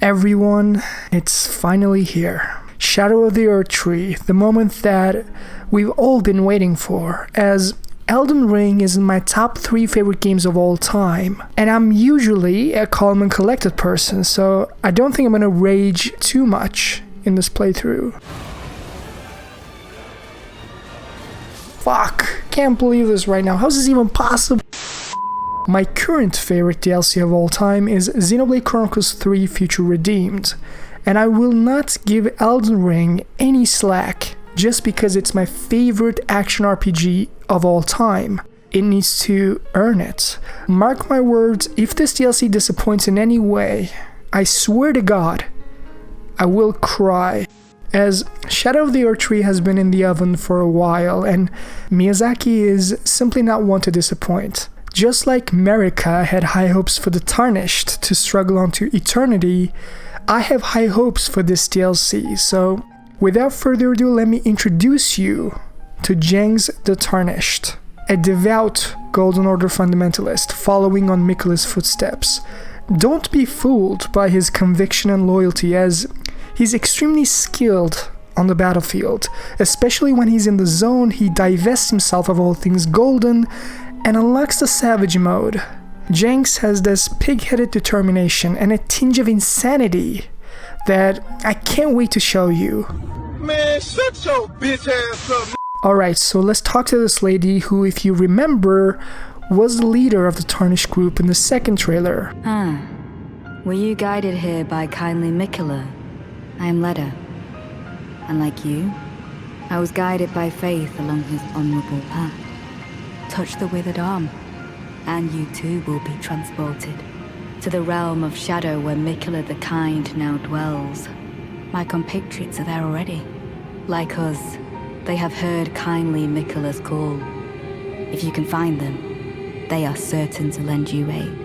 Everyone, it's finally here. Shadow of the Erdtree, the moment that we've all been waiting for, as Elden Ring is in my top 3 favorite games of all time. And I'm usually a calm and collected person, so I don't think I'm gonna rage too much in this playthrough. Fuck, can't believe this right now. How's this even possible? My current favorite DLC of all time is Xenoblade Chronicles 3 Future Redeemed, and I will not give Elden Ring any slack just because it's my favorite action RPG of all time. It needs to earn it. Mark my words, if this DLC disappoints in any way, I swear to God, I will cry. As Shadow of the Erdtree has been in the oven for a while, and Miyazaki is simply not one to disappoint. Just like Marika had high hopes for the Tarnished to struggle on to eternity, I have high hopes for this DLC, so without further ado, let me introduce you to Jengs've the Tarnished, a devout Golden Order fundamentalist following on Miquella's footsteps. Don't be fooled by his conviction and loyalty, as he's extremely skilled on the battlefield. Especially when he's in the zone, he divests himself of all things golden and unlocks the savage mode. Jengs've has this pig-headed determination and a tinge of insanity that I can't wait to show you. Man, shut your bitch ass up. Alright, so let's talk to this lady who, if you remember, was the leader of the Tarnished group in the second trailer. Were you guided here by kindly Miquella? I am Leda. And like you, I was guided by faith along his honorable path. Touch the withered arm, and you too will be transported to the realm of shadow where Miquella the Kind now dwells. My compatriots are there already. Like us, they have heard kindly Miquella's call. If you can find them, they are certain to lend you aid.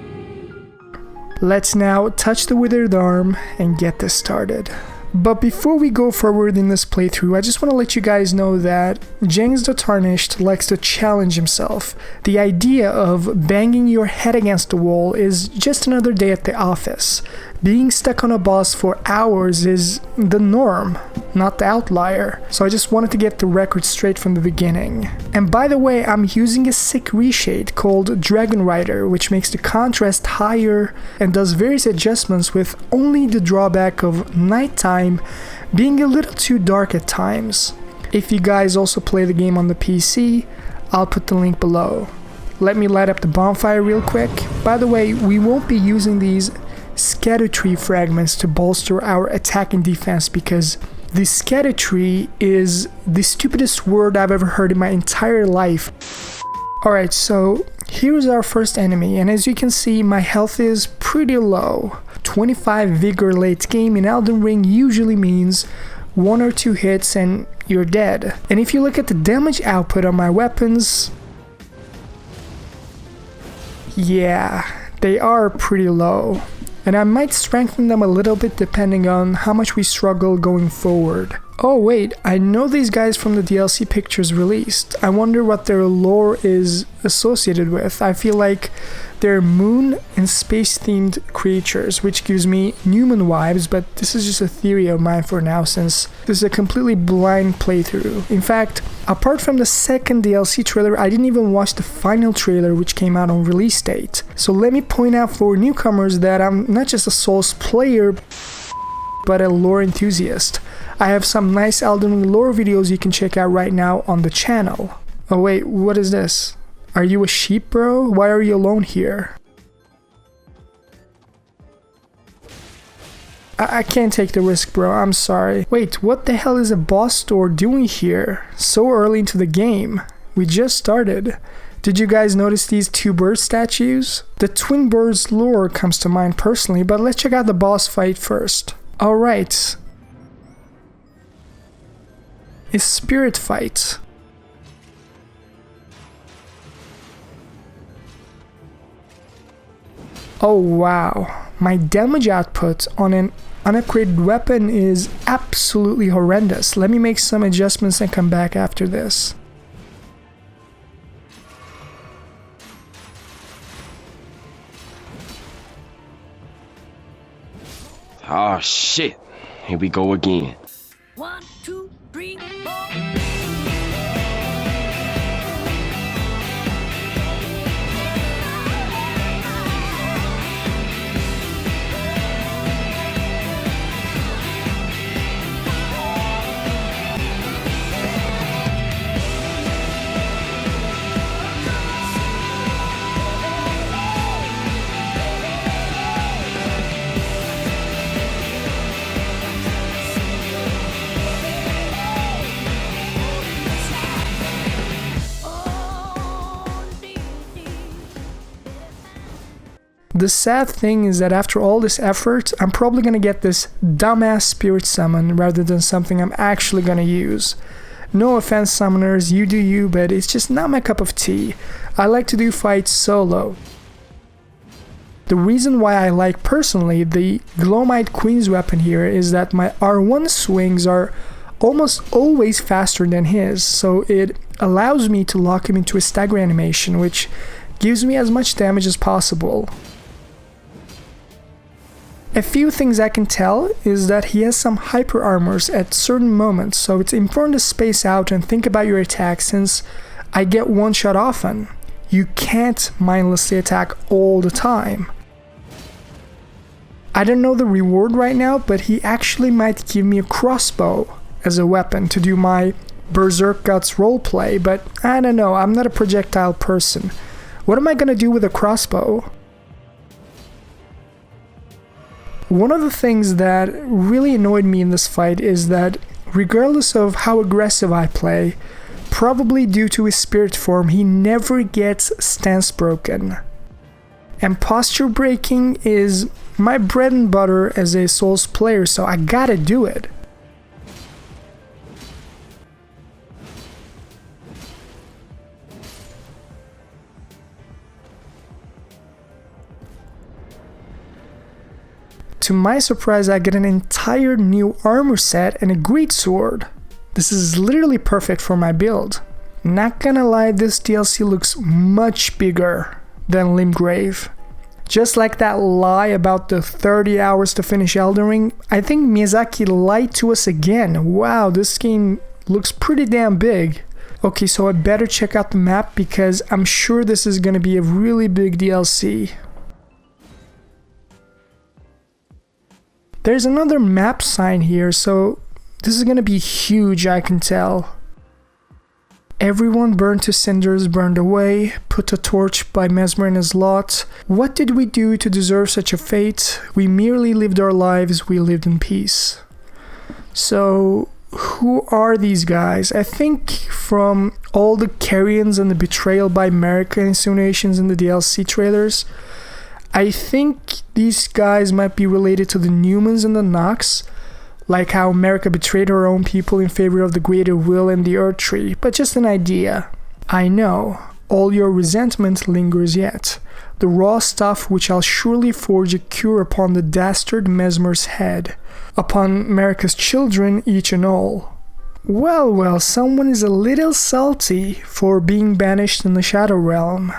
Let's now touch the withered arm and get this started. But before we go forward in this playthrough, I just want to let you guys know that Jengs've the Tarnished likes to challenge himself. The idea of banging your head against the wall is just another day at the office. Being stuck on a boss for hours is the norm, not the outlier. So I just wanted to get the record straight from the beginning. And by the way, I'm using a sick reshade called Dragon Rider, which makes the contrast higher and does various adjustments, with only the drawback of nighttime being a little too dark at times. If you guys also play the game on the PC, I'll put the link below. Let me light up the bonfire real quick. By the way, we won't be using these Scadutree fragments to bolster our attack and defense, because the Scadutree is the stupidest word I've ever heard in my entire life. Alright, so here's our first enemy, and as you can see, my health is pretty low. 25 vigor late game in Elden Ring usually means 1 or 2 hits and you're dead. And if you look at the damage output on my weapons, yeah, they are pretty low. And I might strengthen them a little bit depending on how much we struggle going forward. Oh wait, I know these guys from the DLC pictures released. I wonder what their lore is associated with. I feel like they're moon and space themed creatures, which gives me Newman vibes, but this is just a theory of mine for now, since this is a completely blind playthrough. In fact, apart from the second DLC trailer, I didn't even watch the final trailer, which came out on release date. So let me point out for newcomers that I'm not just a Souls player, but a lore enthusiast. I have some nice Elden Ring lore videos you can check out right now on the channel. Oh wait, what is this? Are you a sheep, bro? Why are you alone here? I can't take the risk, bro. I'm sorry. Wait, what the hell is a boss door doing here? So early into the game. We just started. Did you guys notice these 2 bird statues? The twin birds lore comes to mind personally, but let's check out the boss fight first. Alright. A spirit fight. Oh wow, my damage output on an unupgraded weapon is absolutely horrendous. Let me make some adjustments and come back after this. Oh shit. Here we go again. 1, 2, 3, 4. The sad thing is that after all this effort, I'm probably gonna get this dumbass spirit summon rather than something I'm actually gonna use. No offense, summoners, you do you, but it's just not my cup of tea. I like to do fights solo. The reason why I like personally the Glowmite Queen's weapon here is that my R1 swings are almost always faster than his, so it allows me to lock him into a stagger animation, which gives me as much damage as possible. A few things I can tell is that he has some hyper armors at certain moments, so it's important to space out and think about your attack since I get one shot often. You can't mindlessly attack all the time. I don't know the reward right now, but he actually might give me a crossbow as a weapon to do my Berserk Guts roleplay, but I don't know, I'm not a projectile person. What am I gonna do with a crossbow? One of the things that really annoyed me in this fight is that regardless of how aggressive I play, probably due to his spirit form, he never gets stance broken. And posture breaking is my bread and butter as a Souls player, so I gotta do it. To my surprise, I get an entire new armor set and a greatsword. This is literally perfect for my build. Not gonna lie, this DLC looks much bigger than Limgrave. Just like that lie about the 30 hours to finish Elden Ring, I think Miyazaki lied to us again. Wow, this game looks pretty damn big. Okay, so I better check out the map because I'm sure this is gonna be a really big DLC. There's another map sign here, so this is gonna be huge, I can tell. Everyone burned to cinders, burned away, put to torch by Messmer and his lot. What did we do to deserve such a fate? We merely lived our lives, we lived in peace. So, who are these guys? I think from all the carrions and the betrayal by Marika insinuations in the DLC trailers, I think these guys might be related to the Newmans and the Nox, like how Marika betrayed her own people in favor of the greater will and the Erdtree, but just an idea. I know, all your resentment lingers yet, the raw stuff which I'll surely forge a cure upon the dastard Messmer's head, upon Marika's children each and all. Well, someone is a little salty for being banished in the Shadow Realm.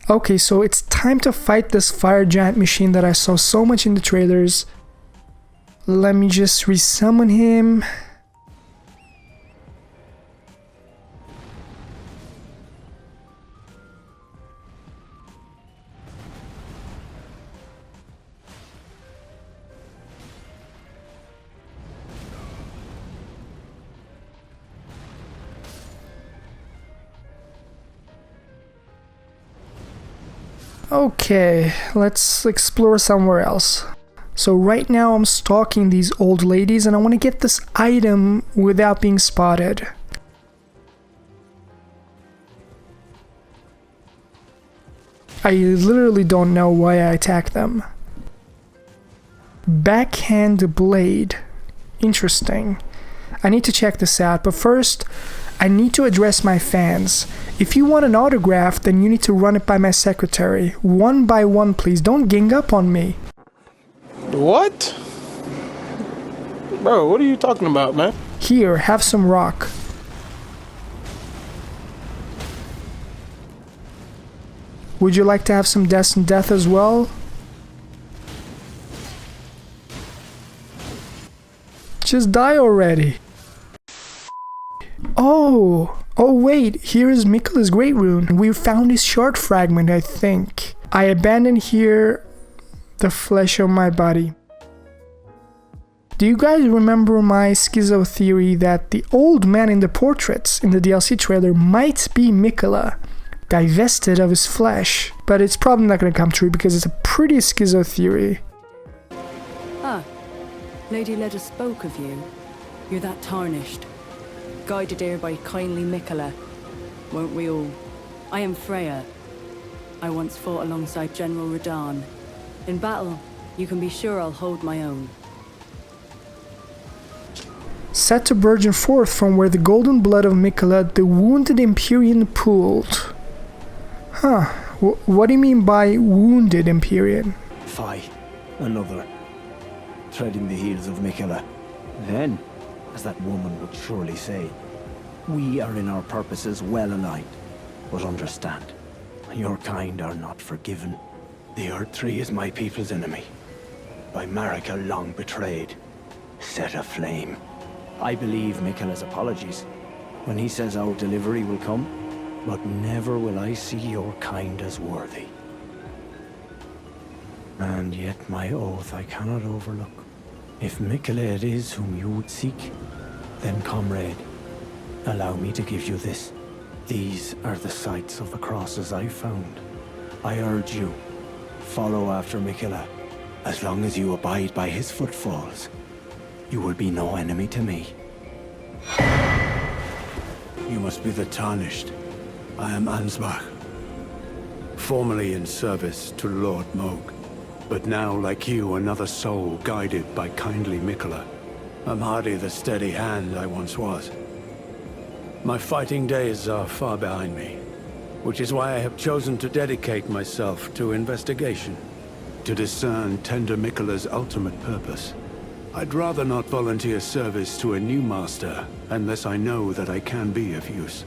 Okay, so it's time to fight this fire giant machine that I saw so much in the trailers. Let me just resummon him. Okay, let's explore somewhere else. So right now I'm stalking these old ladies and I want to get this item without being spotted. I literally don't know why I attacked them. Backhand blade. Interesting. I need to check this out, but first I need to address my fans. If you want an autograph, then you need to run it by my secretary. One by one, please. Don't gang up on me. What? Bro, what are you talking about, man? Here, have some rock. Would you like to have some destined death as well? Just die already. Oh wait, here is Miquella's Great Rune. We found his shard fragment, I think. I abandoned here the flesh of my body. Do you guys remember my schizo theory that the old man in the portraits in the DLC trailer might be Miquella, divested of his flesh? But it's probably not going to come true because it's a pretty schizo theory. Ah, Lady Leda spoke of you. You're that Tarnished. Guided here by kindly Miquella. Won't we all? I am Freya. I once fought alongside General Radahn. In battle, you can be sure I'll hold my own. Set to burgeon forth from where the golden blood of Miquella the wounded Empyrean pooled. Huh, what do you mean by wounded Empyrean? Fie, another. Treading the heels of Miquella. Then, as that woman would surely say, we are in our purposes well aligned. But understand, your kind are not forgiven. The Erdtree is my people's enemy. By Marika long betrayed, set aflame. I believe Miquella's apologies when he says our delivery will come, but never will I see your kind as worthy. And yet my oath I cannot overlook. If Miquella it is whom you would seek, then comrade, allow me to give you this. These are the sites of the crosses I found. I urge you, follow after Miquella. As long as you abide by his footfalls, you will be no enemy to me. You must be the Tarnished. I am Ansbach. Formerly in service to Lord Moog, but now, like you, another soul guided by kindly Miquella. I'm hardly the steady hand I once was. My fighting days are far behind me, which is why I have chosen to dedicate myself to investigation, to discern tender Miquella's ultimate purpose. I'd rather not volunteer service to a new master unless I know that I can be of use.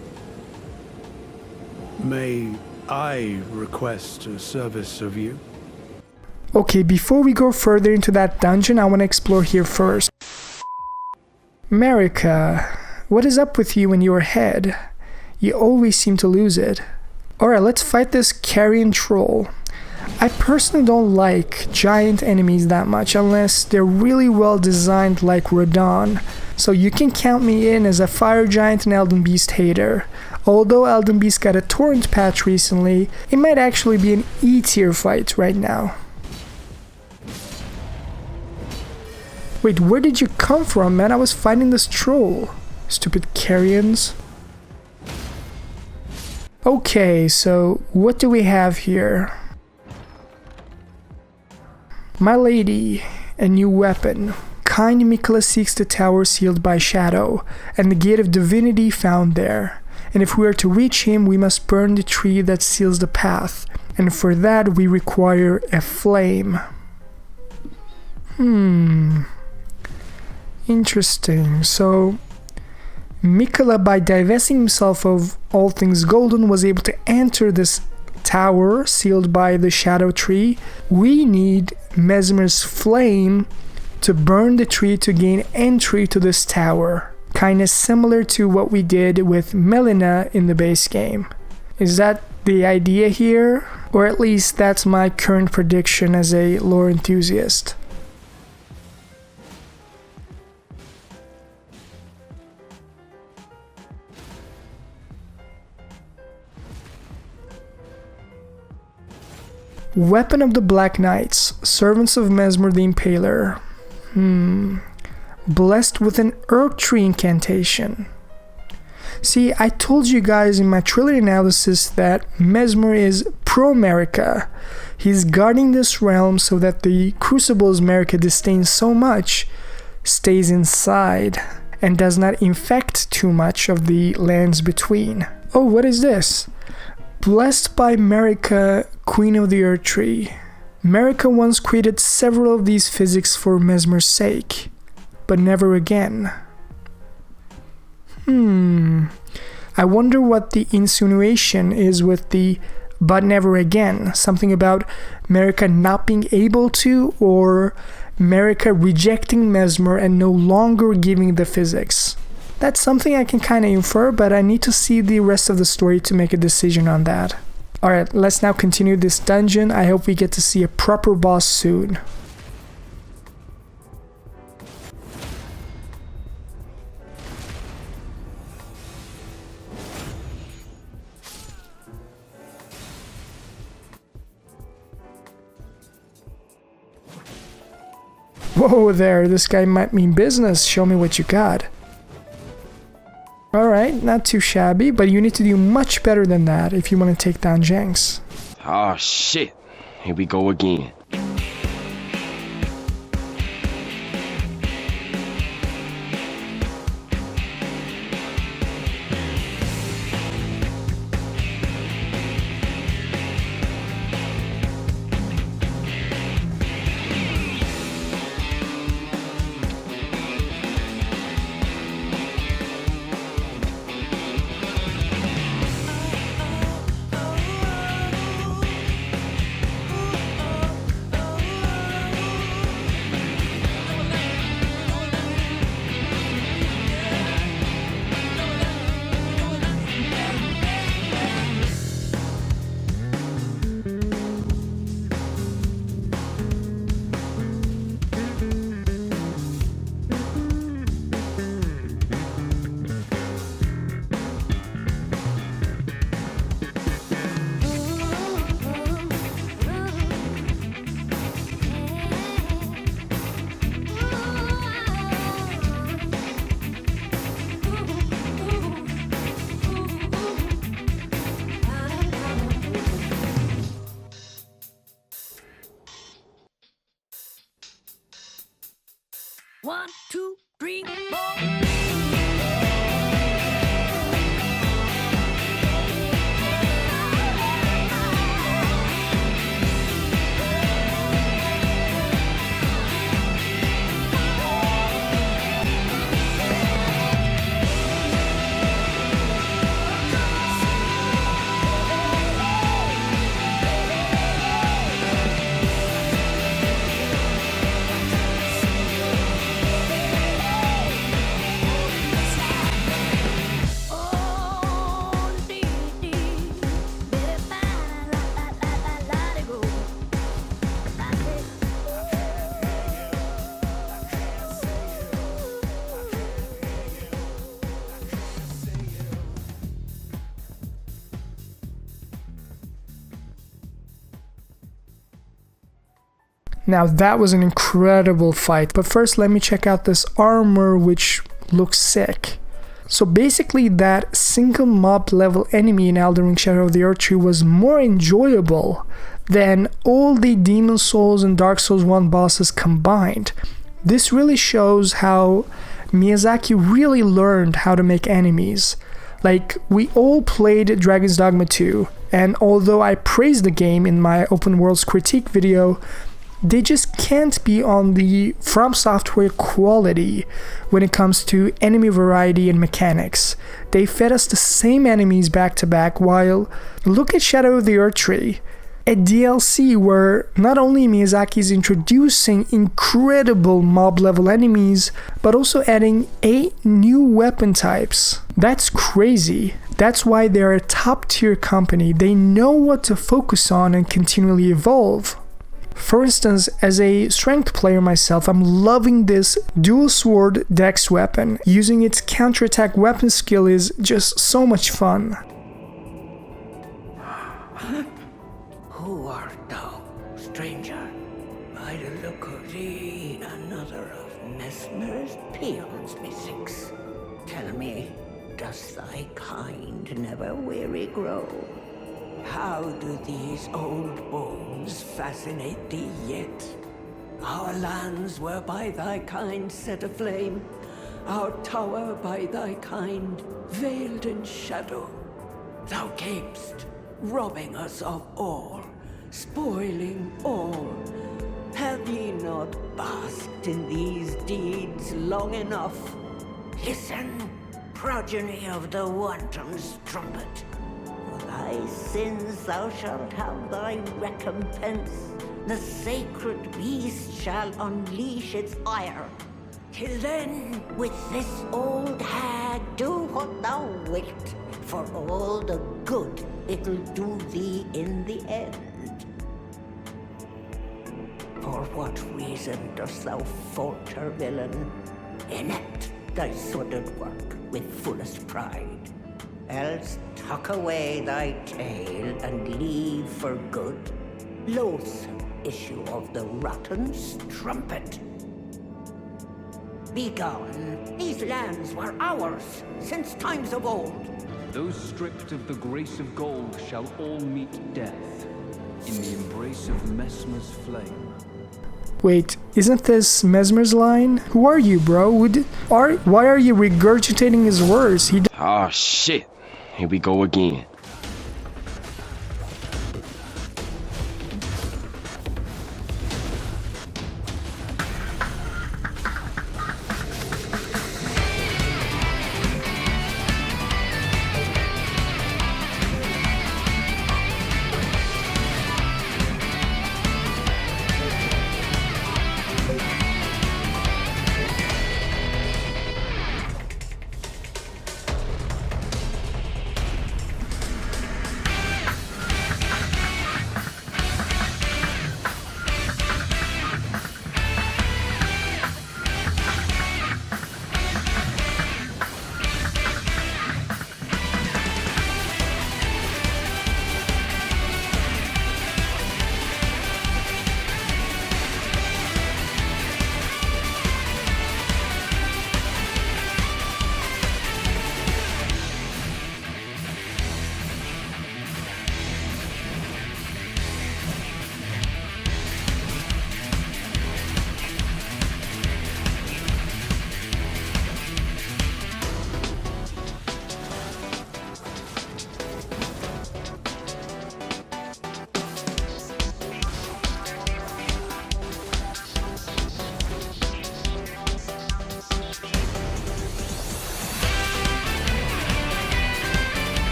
May I request a service of you? Okay, before we go further into that dungeon, I want to explore here first. Marika, what is up with you and your head? You always seem to lose it. Alright, let's fight this carrion troll. I personally don't like giant enemies that much unless they're really well designed like Radahn. So you can count me in as a fire giant and Elden Beast hater. Although Elden Beast got a torrent patch recently, it might actually be an E tier fight right now. Wait, where did you come from, man? I was fighting this troll. Stupid carrions. Okay, so what do we have here? My lady, a new weapon. Kind Miquella seeks the tower sealed by shadow, and the gate of divinity found there. And if we are to reach him, we must burn the tree that seals the path. And for that, we require a flame. Interesting. So, Miquella, by divesting himself of all things golden, was able to enter this tower sealed by the shadow tree. We need Messmer's flame to burn the tree to gain entry to this tower. Kinda similar to what we did with Melina in the base game. Is that the idea here? Or at least that's my current prediction as a lore enthusiast. Weapon of the Black Knights, servants of Messmer the Impaler. Blessed with an Erdtree incantation. See, I told you guys in my trilogy analysis that Messmer is pro-Marika. He's guarding this realm so that the crucibles Marika disdains so much stays inside and does not infect too much of the lands between. Oh, what is this? Blessed by Marika, Queen of the Erdtree. Marika once created several of these physics for Messmer's sake, but never again. I wonder what the insinuation is with the but never again. Something about Marika not being able to, or Marika rejecting Messmer and no longer giving the physics. That's something I can kind of infer, but I need to see the rest of the story to make a decision on that. Alright, let's now continue this dungeon. I hope we get to see a proper boss soon. Whoa there, this guy might mean business. Show me what you got. Alright, not too shabby, but you need to do much better than that if you want to take down Jengs've. Oh shit. Here we go again. One, two, three, four. Now that was an incredible fight, but first let me check out this armor, which looks sick. So basically that single mob level enemy in Elden Ring Shadow of the Erdtree was more enjoyable than all the Demon Souls and Dark Souls 1 bosses combined. This really shows how Miyazaki really learned how to make enemies. Like, we all played Dragon's Dogma 2, and although I praised the game in my Open Worlds critique video, they just can't be on the From Software quality when it comes to enemy variety and mechanics. They fed us the same enemies back to back, while look at Shadow of the Erdtree, a DLC where not only Miyazaki is introducing incredible mob level enemies, but also adding 8 new weapon types. That's crazy. That's why they're a top tier company. They know what to focus on and continually evolve. For instance, as a strength player myself, I'm loving this dual sword dex weapon. Using its counterattack weapon skill is just so much fun. Who art thou, stranger? By the look of thee, another of Messmer's peons, methinks. Tell me, does thy kind never weary grow? How do these old bones fascinate thee yet? Our lands were by thy kind set aflame, our tower by thy kind veiled in shadow. Thou camest, robbing us of all, spoiling all. Have ye not basked in these deeds long enough? Listen, progeny of the wanton's trumpet. thy sins thou shalt have thy recompense. The sacred beast shall unleash its ire. Till then, with this old hag, do what thou wilt, for all the good it'll do thee in the end. For what reason dost thou falter, villain? Enact thy sordid work with fullest pride. Else tuck away thy tale and leave for good. Loathsome issue of the rotten strumpet. Begone, these lands were ours since times of old. Those stripped of the grace of gold shall all meet death in the embrace of Messmer's flame. Wait, isn't this Messmer's line? Who are you, bro? Why are you regurgitating his words? Oh shit, here we go again.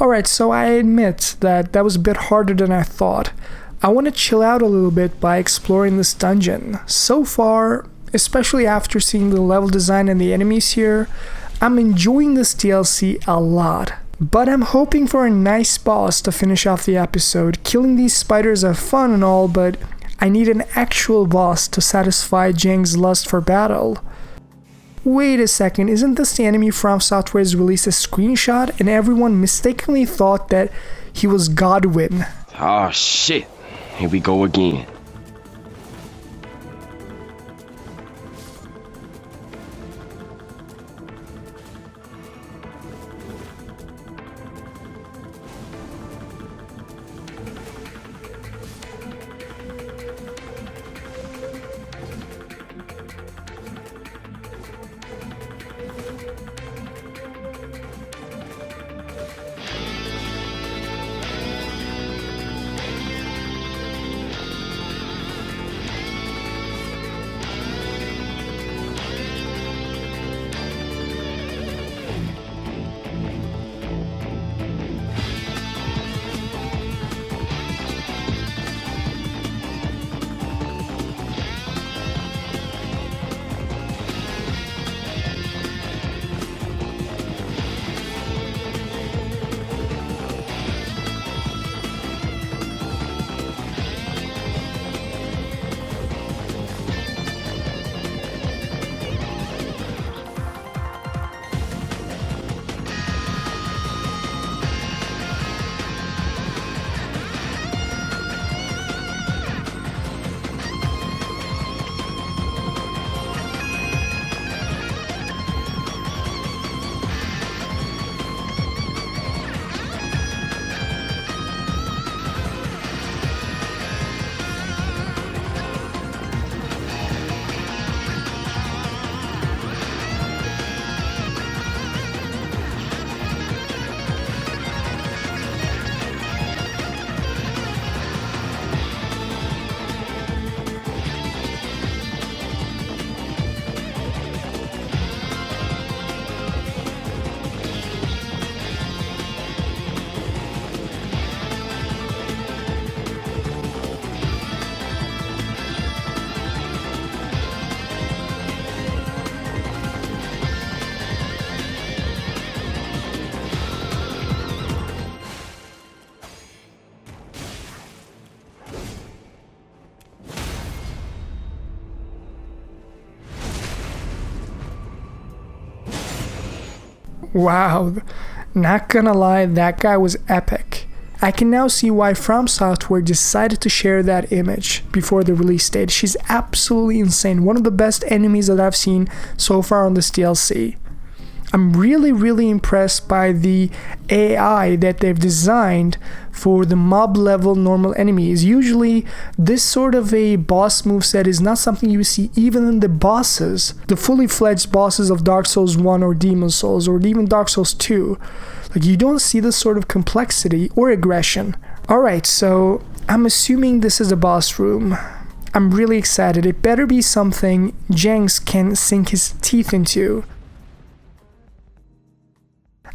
Alright, so I admit that was a bit harder than I thought. I want to chill out a little bit by exploring this dungeon. So far, especially after seeing the level design and the enemies here, I'm enjoying this DLC a lot. But I'm hoping for a nice boss to finish off the episode. Killing these spiders are fun and all, but I need an actual boss to satisfy Jengs've lust for battle. Wait a second, isn't this the enemy From Software's released a screenshot and everyone mistakenly thought that he was Godwin? Oh shit, here we go again. Wow, not gonna lie, that guy was epic. I can now see why From Software decided to share that image before the release date. She's absolutely insane, one of the best enemies that I've seen so far on this DLC. I'm really impressed by the AI that they've designed for the mob level normal enemies. Usually this sort of a boss moveset is not something you see even in the bosses, the fully fledged bosses of Dark Souls 1 or Demon Souls or even Dark Souls 2. Like, you don't see this sort of complexity or aggression. Alright, so I'm assuming this is a boss room. I'm really excited. It better be something Jengs've can sink his teeth into.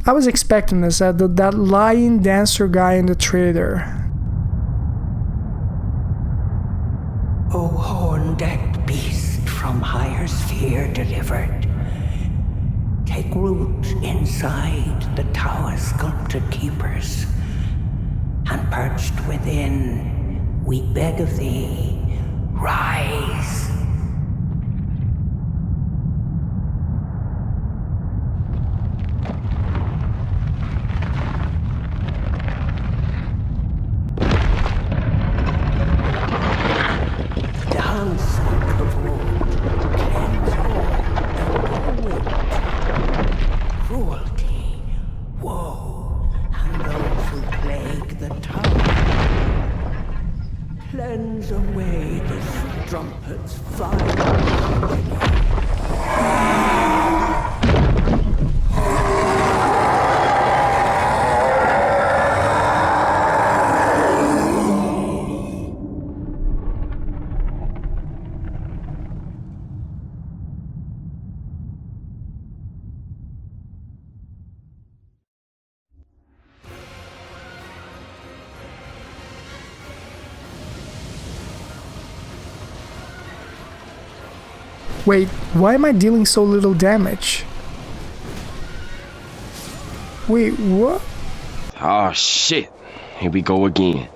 I was expecting this, that lion dancer guy in the trailer. O horn-decked beast from higher sphere delivered, take root inside the tower sculpted keepers, and perched within, we beg of thee, rise. Cleanse away the strumpet's fire. Wait, why am I dealing so little damage? Wait, what? Oh shit, here we go again.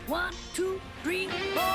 One, two, three, four.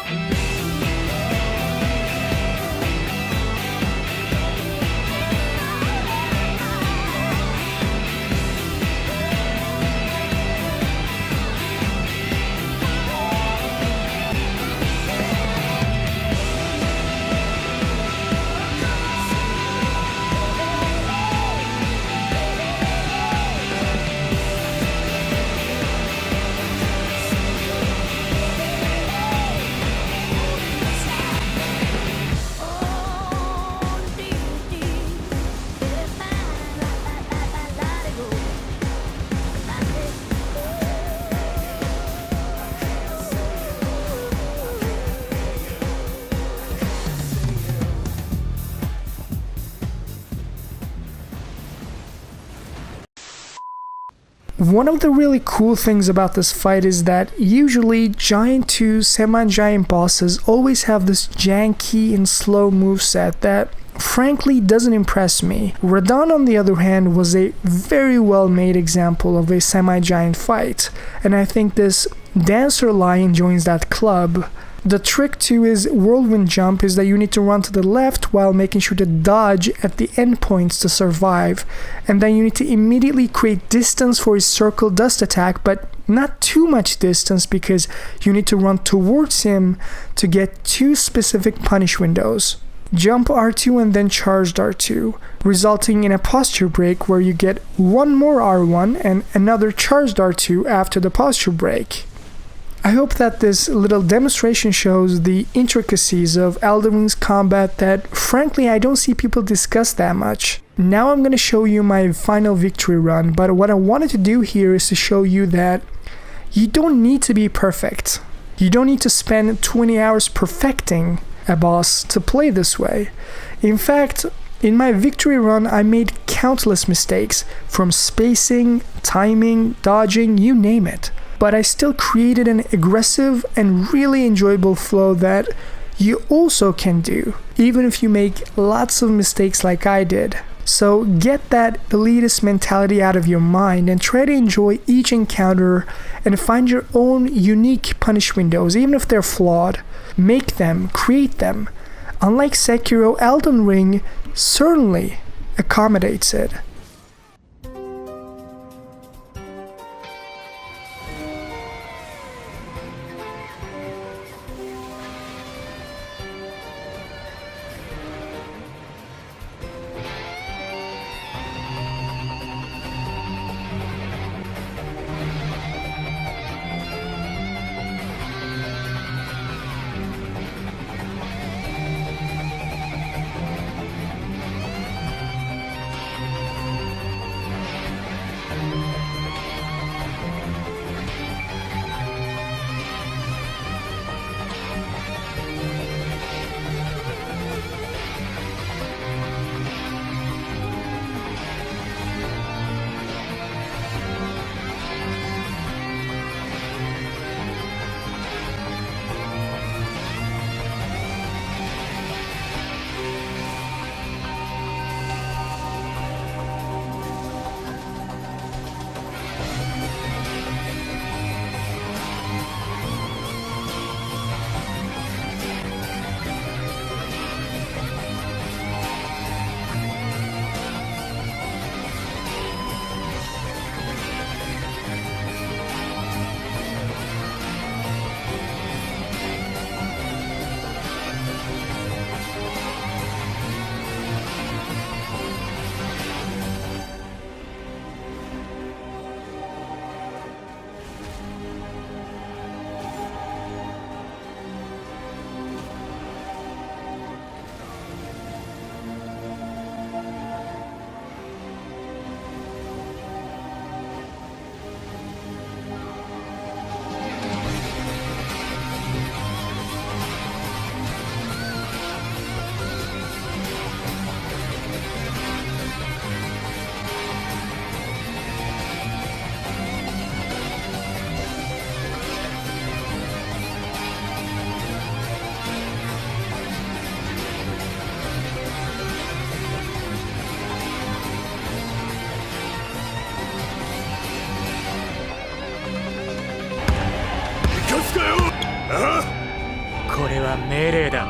One of the really cool things about this fight is that usually giant to semi-giant bosses always have this janky and slow moveset that frankly doesn't impress me. Radahn, on the other hand, was a very well made example of a semi-giant fight, and I think this Dancer Lion joins that club. The trick to his whirlwind jump is that you need to run to the left while making sure to dodge at the endpoints to survive, and then you need to immediately create distance for his circle dust attack, but not too much distance because you need to run towards him to get 2 specific punish windows. Jump R2 and then charged R2, resulting in a posture break where you get 1 more R1 and another charged R2 after the posture break. I hope that this little demonstration shows the intricacies of Elden Ring's combat that frankly I don't see people discuss that much. Now I'm going to show you my final victory run, but what I wanted to do here is to show you that you don't need to be perfect. You don't need to spend 20 hours perfecting a boss to play this way. In fact, in my victory run I made countless mistakes, from spacing, timing, dodging, you name it. But I still created an aggressive and really enjoyable flow that you also can do, even if you make lots of mistakes like I did. So get that elitist mentality out of your mind and try to enjoy each encounter and find your own unique punish windows, even if they're flawed. Make them, create them. Unlike Sekiro, Elden Ring certainly accommodates it.これは命令だ。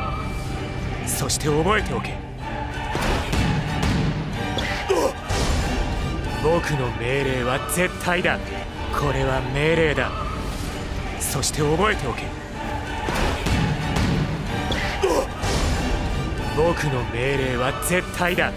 そして覚えておけ。僕の命令は絶対だ。これは命令だ。そして覚えておけ。僕の命令は絶対だ。